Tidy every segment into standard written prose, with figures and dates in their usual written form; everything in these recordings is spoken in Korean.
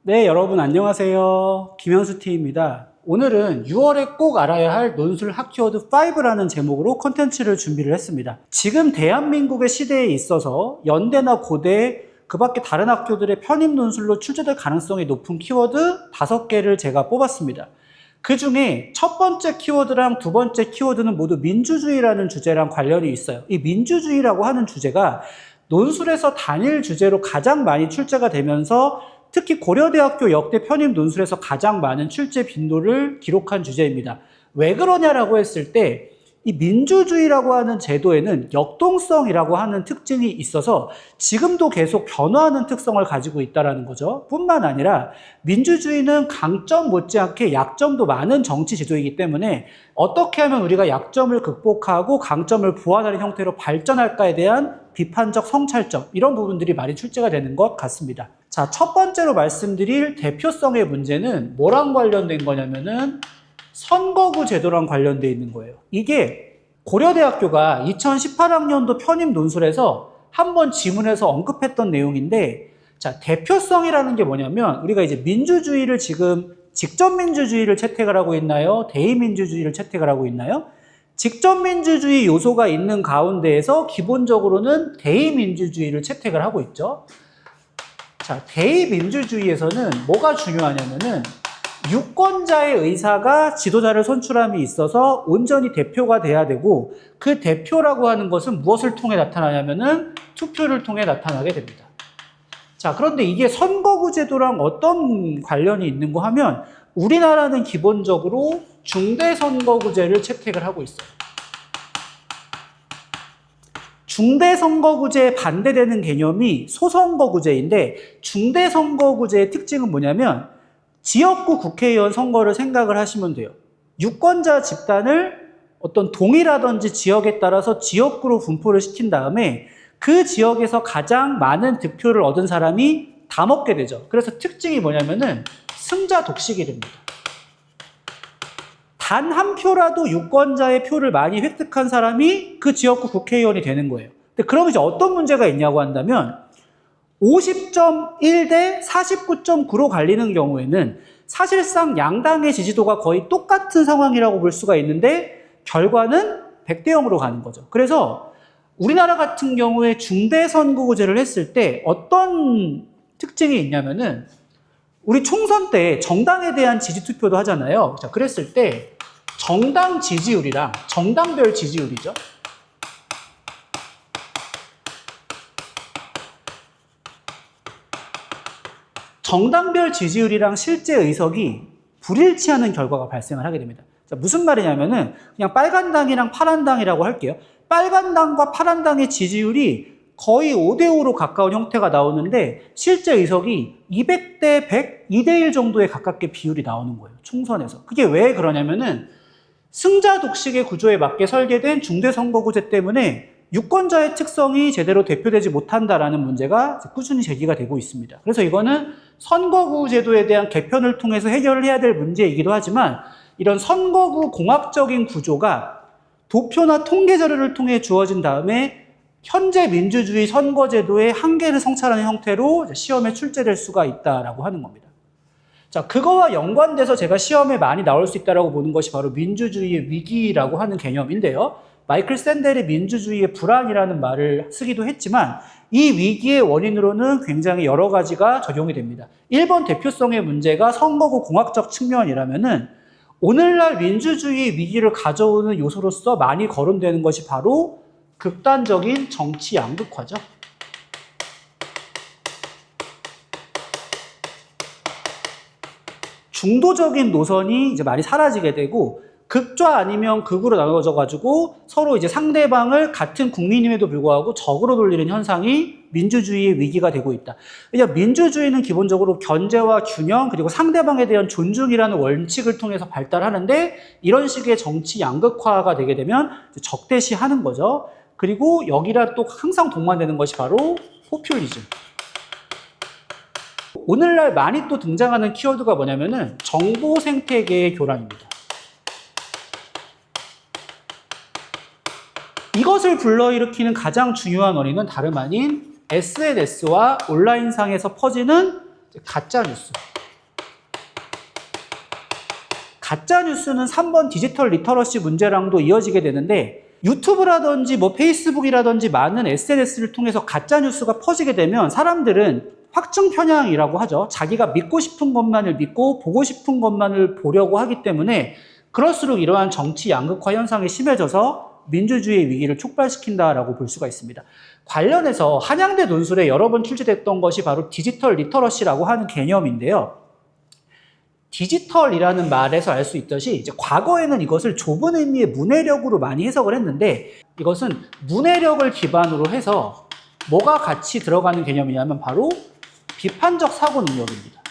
네, 여러분 안녕하세요. 김현수 T입니다. 오늘은 6월에 꼭 알아야 할 논술 핫키워드 5라는 제목으로 콘텐츠를 준비를 했습니다. 지금 대한민국의 시대에 있어서 연대나 고대, 그 밖에 다른 학교들의 편입 논술로 출제될 가능성이 높은 키워드 5개를 제가 뽑았습니다. 그 중에 첫 번째 키워드랑 두 번째 키워드는 모두 민주주의라는 주제랑 관련이 있어요. 이 민주주의라고 하는 주제가 논술에서 단일 주제로 가장 많이 출제가 되면서 특히 고려대학교 역대 편입 논술에서 가장 많은 출제 빈도를 기록한 주제입니다. 왜 그러냐라고 했을 때 이 민주주의라고 하는 제도에는 역동성이라고 하는 특징이 있어서 지금도 계속 변화하는 특성을 가지고 있다는 거죠. 뿐만 아니라 민주주의는 강점 못지않게 약점도 많은 정치 제도이기 때문에 어떻게 하면 우리가 약점을 극복하고 강점을 보완하는 형태로 발전할까에 대한 비판적 성찰점, 이런 부분들이 많이 출제가 되는 것 같습니다. 자, 첫 번째로 말씀드릴 대표성의 문제는 뭐랑 관련된 거냐면은 선거구 제도랑 관련돼 있는 거예요. 이게 고려대학교가 2018학년도 편입 논술에서 한번 지문에서 언급했던 내용인데, 자, 대표성이라는 게 뭐냐면 우리가 이제 민주주의를 지금 직접민주주의를 채택을 하고 있나요? 대의민주주의를 채택을 하고 있나요? 직접민주주의 요소가 있는 가운데에서 기본적으로는 대의민주주의를 채택을 하고 있죠. 자, 대의민주주의에서는 뭐가 중요하냐면은 유권자의 의사가 지도자를 선출함이 있어서 온전히 대표가 돼야 되고, 그 대표라고 하는 것은 무엇을 통해 나타나냐면은 투표를 통해 나타나게 됩니다. 자, 그런데 이게 선거구 제도랑 어떤 관련이 있는가 하면 우리나라는 기본적으로 중대선거구제를 채택을 하고 있어요. 중대선거구제에 반대되는 개념이 소선거구제인데, 중대선거구제의 특징은 뭐냐면 지역구 국회의원 선거를 생각을 하시면 돼요. 유권자 집단을 어떤 동이라든지 지역에 따라서 지역구로 분포를 시킨 다음에 그 지역에서 가장 많은 득표를 얻은 사람이 다 먹게 되죠. 그래서 특징이 뭐냐면은 승자 독식이 됩니다. 단 한 표라도 유권자의 표를 많이 획득한 사람이 그 지역구 국회의원이 되는 거예요. 근데 그럼 이제 어떤 문제가 있냐고 한다면 50.1 대 49.9로 갈리는 경우에는 사실상 양당의 지지도가 거의 똑같은 상황이라고 볼 수가 있는데 결과는 100대 0으로 가는 거죠. 그래서 우리나라 같은 경우에 중대선거구제를 했을 때 어떤 특징이 있냐면은 우리 총선 때 정당에 대한 지지투표도 하잖아요. 자, 그랬을 때 정당 지지율이랑 정당별 지지율이죠. 정당별 지지율이랑 실제 의석이 불일치하는 결과가 발생을 하게 됩니다. 자, 무슨 말이냐면은 그냥 빨간당이랑 파란당이라고 할게요. 빨간당과 파란당의 지지율이 거의 5대5로 가까운 형태가 나오는데 실제 의석이 200대 100, 2대1 정도에 가깝게 비율이 나오는 거예요. 총선에서. 그게 왜 그러냐면은 승자 독식의 구조에 맞게 설계된 중대선거구제 때문에 유권자의 특성이 제대로 대표되지 못한다라는 문제가 꾸준히 제기가 되고 있습니다. 그래서 이거는 선거구 제도에 대한 개편을 통해서 해결을 해야 될 문제이기도 하지만 이런 선거구 공학적인 구조가 도표나 통계 자료를 통해 주어진 다음에 현재 민주주의 선거제도의 한계를 성찰하는 형태로 시험에 출제될 수가 있다라고 하는 겁니다. 자, 그거와 연관돼서 제가 시험에 많이 나올 수 있다라고 보는 것이 바로 민주주의의 위기라고 하는 개념인데요. 마이클 샌델이 민주주의의 불안이라는 말을 쓰기도 했지만 이 위기의 원인으로는 굉장히 여러 가지가 적용이 됩니다. 1번 대표성의 문제가 선거구 공학적 측면이라면은 오늘날 민주주의의 위기를 가져오는 요소로서 많이 거론되는 것이 바로 극단적인 정치 양극화죠. 중도적인 노선이 이제 많이 사라지게 되고 극좌 아니면 극으로 나눠져 가지고 서로 이제 상대방을 같은 국민임에도 불구하고 적으로 돌리는 현상이 민주주의의 위기가 되고 있다. 왜냐하면 민주주의는 기본적으로 견제와 균형 그리고 상대방에 대한 존중이라는 원칙을 통해서 발달하는데 이런 식의 정치 양극화가 되게 되면 적대시하는 거죠. 그리고 여기랑 또 항상 동반되는 것이 바로 포퓰리즘. 오늘날 많이 또 등장하는 키워드가 뭐냐면은 정보 생태계의 교란입니다. 이것을 불러일으키는 가장 중요한 원인은 다름 아닌 SNS와 온라인상에서 퍼지는 가짜뉴스. 가짜뉴스는 3번 디지털 리터러시 문제랑도 이어지게 되는데 유튜브라든지 뭐 페이스북이라든지 많은 SNS를 통해서 가짜뉴스가 퍼지게 되면 사람들은 확증 편향이라고 하죠. 자기가 믿고 싶은 것만을 믿고 보고 싶은 것만을 보려고 하기 때문에 그럴수록 이러한 정치 양극화 현상이 심해져서 민주주의의 위기를 촉발시킨다라고 볼 수가 있습니다. 관련해서 한양대 논술에 여러 번 출제됐던 것이 바로 디지털 리터러시라고 하는 개념인데요. 디지털이라는 말에서 알 수 있듯이 이제 과거에는 이것을 좁은 의미의 문해력으로 많이 해석을 했는데 이것은 문해력을 기반으로 해서 뭐가 같이 들어가는 개념이냐면 바로 비판적 사고 능력입니다.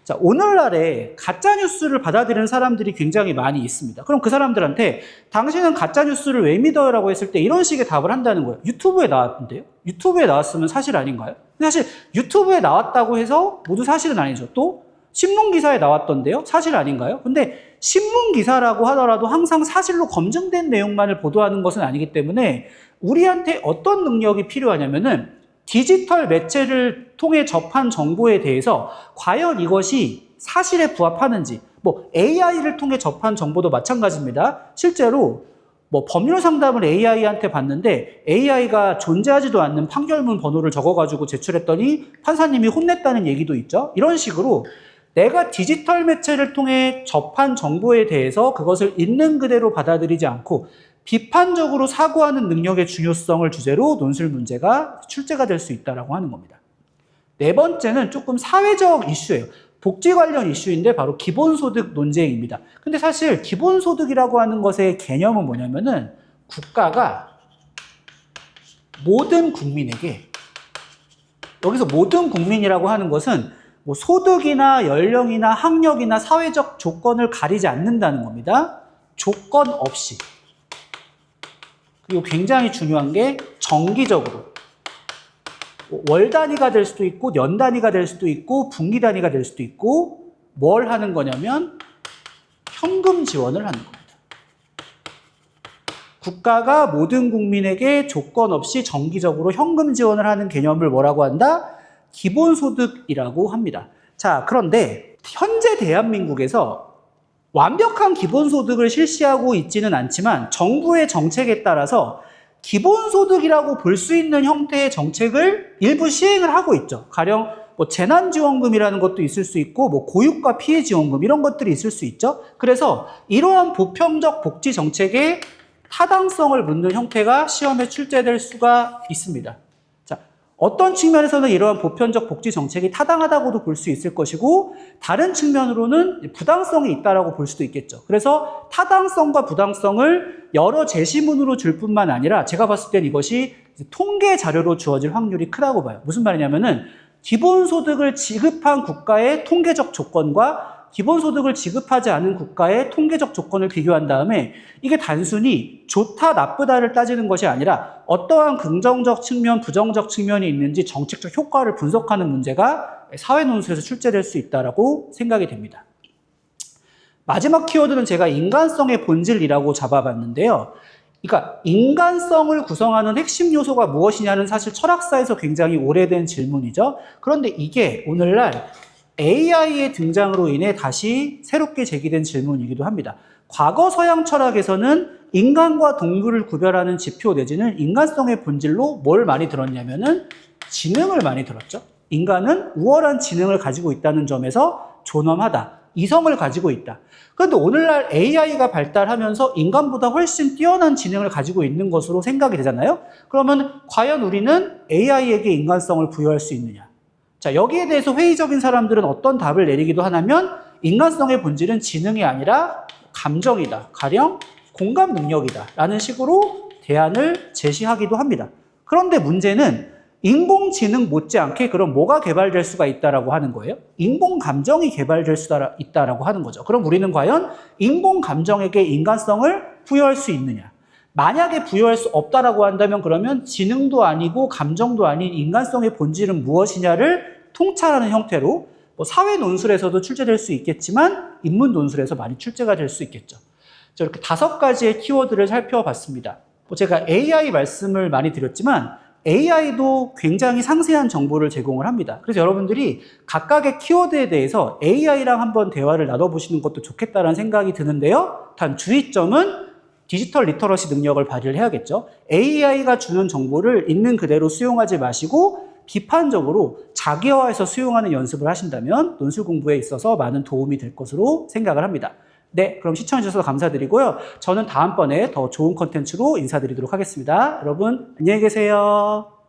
자, 오늘날에 가짜뉴스를 받아들이는 사람들이 굉장히 많이 있습니다. 그럼 그 사람들한테 당신은 가짜뉴스를 왜 믿어요? 라고 했을 때 이런 식의 답을 한다는 거예요. 유튜브에 나왔는데요? 유튜브에 나왔으면 사실 아닌가요? 사실 유튜브에 나왔다고 해서 모두 사실은 아니죠. 또 신문기사에 나왔던데요? 사실 아닌가요? 근데 신문기사라고 하더라도 항상 사실로 검증된 내용만을 보도하는 것은 아니기 때문에 우리한테 어떤 능력이 필요하냐면은 디지털 매체를 통해 접한 정보에 대해서 과연 이것이 사실에 부합하는지, 뭐 AI를 통해 접한 정보도 마찬가지입니다. 실제로 뭐 법률 상담을 AI한테 받는데 AI가 존재하지도 않는 판결문 번호를 적어가지고 제출했더니 판사님이 혼냈다는 얘기도 있죠. 이런 식으로 내가 디지털 매체를 통해 접한 정보에 대해서 그것을 있는 그대로 받아들이지 않고 비판적으로 사고하는 능력의 중요성을 주제로 논술 문제가 출제가 될 수 있다고 하는 겁니다. 네 번째는 조금 사회적 이슈예요. 복지 관련 이슈인데 바로 기본소득 논쟁입니다. 근데 사실 기본소득이라고 하는 것의 개념은 뭐냐면은 국가가 모든 국민에게, 여기서 모든 국민이라고 하는 것은 뭐 소득이나 연령이나 학력이나 사회적 조건을 가리지 않는다는 겁니다. 조건 없이. 그리고 굉장히 중요한 게 정기적으로 월 단위가 될 수도 있고 년 단위가 될 수도 있고 분기 단위가 될 수도 있고 뭘 하는 거냐면 현금 지원을 하는 겁니다. 국가가 모든 국민에게 조건 없이 정기적으로 현금 지원을 하는 개념을 뭐라고 한다? 기본소득이라고 합니다. 자, 그런데 현재 대한민국에서 완벽한 기본소득을 실시하고 있지는 않지만 정부의 정책에 따라서 기본소득이라고 볼 수 있는 형태의 정책을 일부 시행을 하고 있죠. 가령 뭐 재난지원금이라는 것도 있을 수 있고 뭐 고유가 피해지원금 이런 것들이 있을 수 있죠. 그래서 이러한 보편적 복지 정책의 타당성을 묻는 형태가 시험에 출제될 수가 있습니다. 어떤 측면에서는 이러한 보편적 복지 정책이 타당하다고도 볼 수 있을 것이고 다른 측면으로는 부당성이 있다라고 볼 수도 있겠죠. 그래서 타당성과 부당성을 여러 제시문으로 줄 뿐만 아니라 제가 봤을 땐 이것이 통계 자료로 주어질 확률이 크다고 봐요. 무슨 말이냐면은 기본소득을 지급한 국가의 통계적 조건과 기본소득을 지급하지 않은 국가의 통계적 조건을 비교한 다음에 이게 단순히 좋다 나쁘다를 따지는 것이 아니라 어떠한 긍정적 측면, 부정적 측면이 있는지 정책적 효과를 분석하는 문제가 사회논술에서 출제될 수 있다고 생각이 됩니다. 마지막 키워드는 제가 인간성의 본질이라고 잡아봤는데요. 그러니까 인간성을 구성하는 핵심 요소가 무엇이냐는 사실 철학사에서 굉장히 오래된 질문이죠. 그런데 이게 오늘날 AI의 등장으로 인해 다시 새롭게 제기된 질문이기도 합니다. 과거 서양 철학에서는 인간과 동물을 구별하는 지표 내지는 인간성의 본질로 뭘 많이 들었냐면은 지능을 많이 들었죠. 인간은 우월한 지능을 가지고 있다는 점에서 존엄하다. 이성을 가지고 있다. 그런데 오늘날 AI가 발달하면서 인간보다 훨씬 뛰어난 지능을 가지고 있는 것으로 생각이 되잖아요. 그러면 과연 우리는 AI에게 인간성을 부여할 수 있느냐? 자, 여기에 대해서 회의적인 사람들은 어떤 답을 내리기도 하냐면 인간성의 본질은 지능이 아니라 감정이다. 가령 공감 능력이다. 라는 식으로 대안을 제시하기도 합니다. 그런데 문제는 인공지능 못지않게 그럼 뭐가 개발될 수가 있다라고 하는 거예요? 인공감정이 개발될 수 있다라고 하는 거죠. 그럼 우리는 과연 인공감정에게 인간성을 부여할 수 있느냐? 만약에 부여할 수 없다라고 한다면 그러면 지능도 아니고 감정도 아닌 인간성의 본질은 무엇이냐를 통찰하는 형태로 뭐 사회 논술에서도 출제될 수 있겠지만 인문 논술에서 많이 출제가 될 수 있겠죠. 이렇게 5가지의 키워드를 살펴봤습니다. 제가 AI 말씀을 많이 드렸지만 AI도 굉장히 상세한 정보를 제공을 합니다. 그래서 여러분들이 각각의 키워드에 대해서 AI랑 한번 대화를 나눠보시는 것도 좋겠다는 생각이 드는데요. 단 주의점은 디지털 리터러시 능력을 발휘를 해야겠죠. AI가 주는 정보를 있는 그대로 수용하지 마시고 비판적으로 자기화해서 수용하는 연습을 하신다면 논술 공부에 있어서 많은 도움이 될 것으로 생각을 합니다. 네, 그럼 시청해주셔서 감사드리고요. 저는 다음번에 더 좋은 컨텐츠로 인사드리도록 하겠습니다. 여러분, 안녕히 계세요.